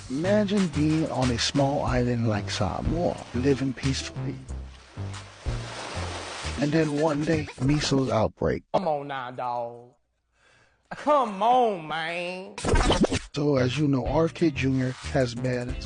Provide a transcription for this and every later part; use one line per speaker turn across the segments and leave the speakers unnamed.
Imagine being on a small island like Samoa, living peacefully. And then one day, Measles Outbreak.
Come on now, dog. Come on, man.
So as you know, RFK Jr. has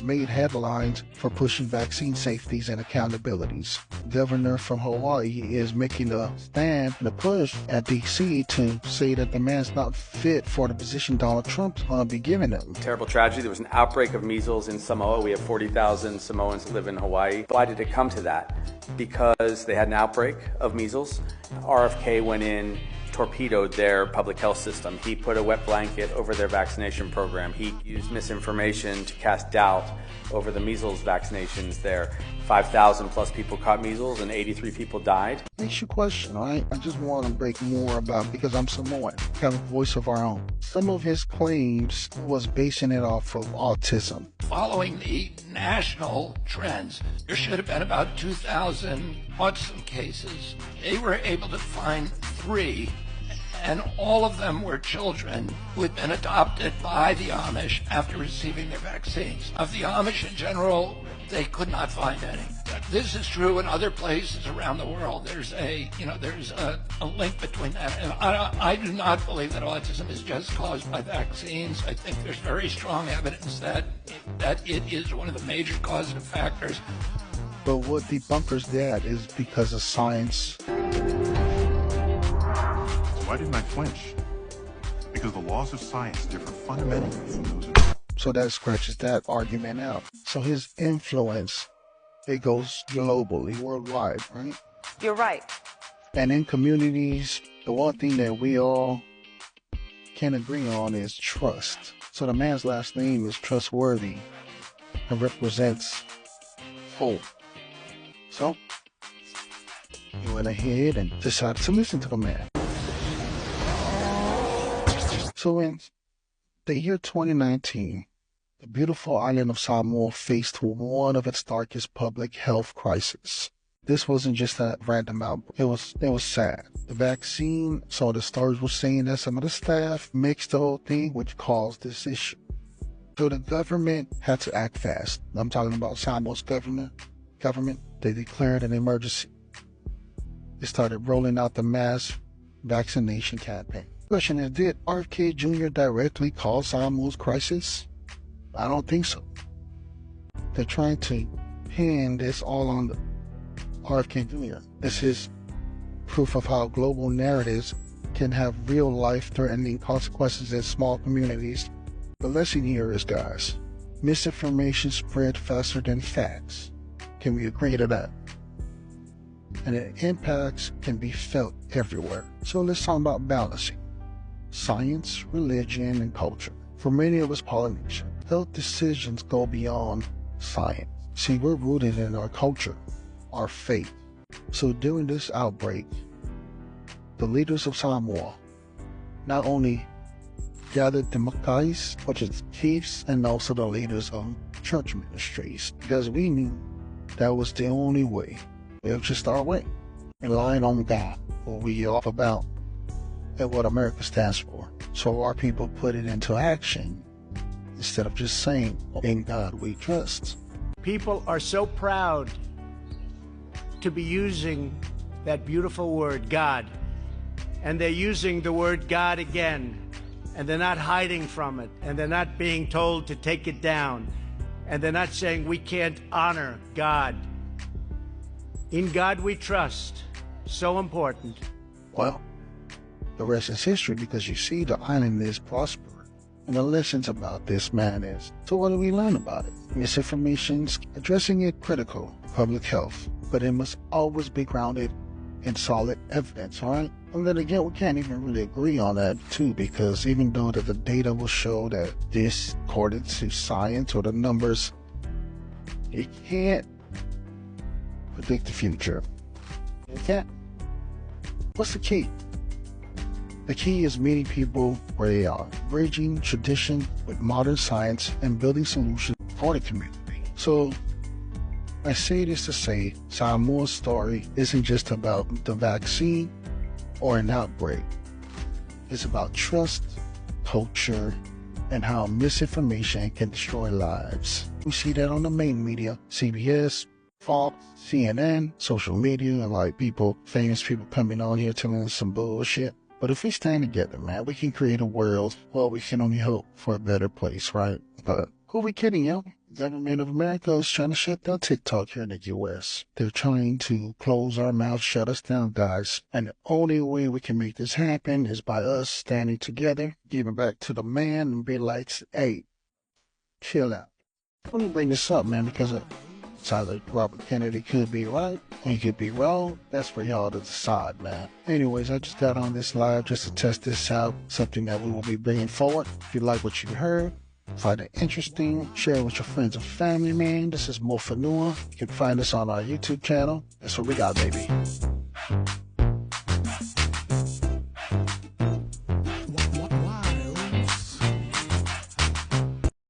made headlines for pushing vaccine safeties and accountabilities. Governor from Hawaii is making a stand and a push at D.C. to say that the man's not fit for the position Donald Trump's going to be giving him.
Terrible tragedy. There was an outbreak of measles in Samoa. We have 40,000 Samoans who live in Hawaii. Why did it come to that? Because they had an outbreak of measles. RFK went in, torpedoed their public health system. He put a wet blanket over their vaccination program. He used misinformation to cast doubt over the measles vaccinations there. 5,000 plus people caught measles and 83 people died.
Makes you question, all right? I just want to break more about, because I'm Samoan, have a voice of our own. Some of his claims was basing it off of autism.
Following the national trends, there should have been about 2,000 autism cases. They were able to find 3, and all of them were children who had been adopted by the Amish after receiving their vaccines. Of the Amish in general, they could not find any. This is true in other places around the world. There's a link between that. And I do not believe that autism is just caused by vaccines. I think there's very strong evidence that it is one of the major causative factors.
But what debunkers that is because of science.
Why didn't I flinch? Because the laws of science differ fundamentally from those of...
So that scratches that argument out. So his influence, it goes globally, worldwide, right?
You're right.
And in communities, the one thing that we all can agree on is trust. So the man's last name is trustworthy and represents hope. So he went ahead and decided to listen to the man. So in the year 2019, the beautiful island of Samoa faced one of its darkest public health crises. This wasn't just a random outbreak. It was sad. The vaccine, so the stories were saying that some of the staff mixed the whole thing, which caused this issue. So the government had to act fast. I'm talking about Samoa's government. They declared an emergency. They started rolling out the mass vaccination campaign. The question is, did RFK Jr. directly cause Samoa's crisis? I don't think so. They're trying to pin this all on the RFK Jr. This is proof of how global narratives can have real life-threatening consequences in small communities. The lesson here is, guys, misinformation spread faster than facts. Can we agree to that? And the impacts can be felt everywhere. So let's talk about balancing science, religion, and culture. For many of us Polynesians, health decisions go beyond science. See, we're rooted in our culture, our faith. So during this outbreak, the leaders of Samoa not only gathered the makais, which is chiefs, and also the leaders of church ministries, because we knew that was the only way. It was just our way, relying on God, what we all about, and what America stands for. So our people put it into action instead of just saying, in God we trust.
People are so proud to be using that beautiful word, God. And they're using the word God again. And they're not hiding from it. And they're not being told to take it down. And they're not saying we can't honor God. In God we trust. So important.
Well, the rest is history, because you see the island is prospering. And the lessons about this man is, so what do we learn about it? Misinformation, addressing it critical, public health, but it must always be grounded in solid evidence, all right? And then again, we can't even really agree on that too, because even though that the data will show that this, according to science or the numbers, it can't predict the future. It can't. What's the key? The key is meeting people where they are, bridging tradition with modern science and building solutions for the community. So I say this to say, Samoa's story isn't just about the vaccine or an outbreak. It's about trust, culture, and how misinformation can destroy lives. We see that on the main media, CBS, Fox, CNN, social media, and like famous people coming on here telling us some bullshit. But if we stand together, man, we can create a world where we can only hope for a better place, right? But who we kidding, yo? The government of America is trying to shut down TikTok here in the U.S. They're trying to close our mouths, shut us down, guys. And the only way we can make this happen is by us standing together, giving back to the man and be like, hey, chill out. Let me bring this up, man, because it's either Robert Kennedy could be right and he could be wrong. That's for y'all to decide, man. Anyways, I just got on this live just to test this out, something that we will be bringing forward. If you like what you heard, find it interesting, share it with your friends and family, man. This is Moafanua. You can find us on our YouTube channel. That's what we got, baby.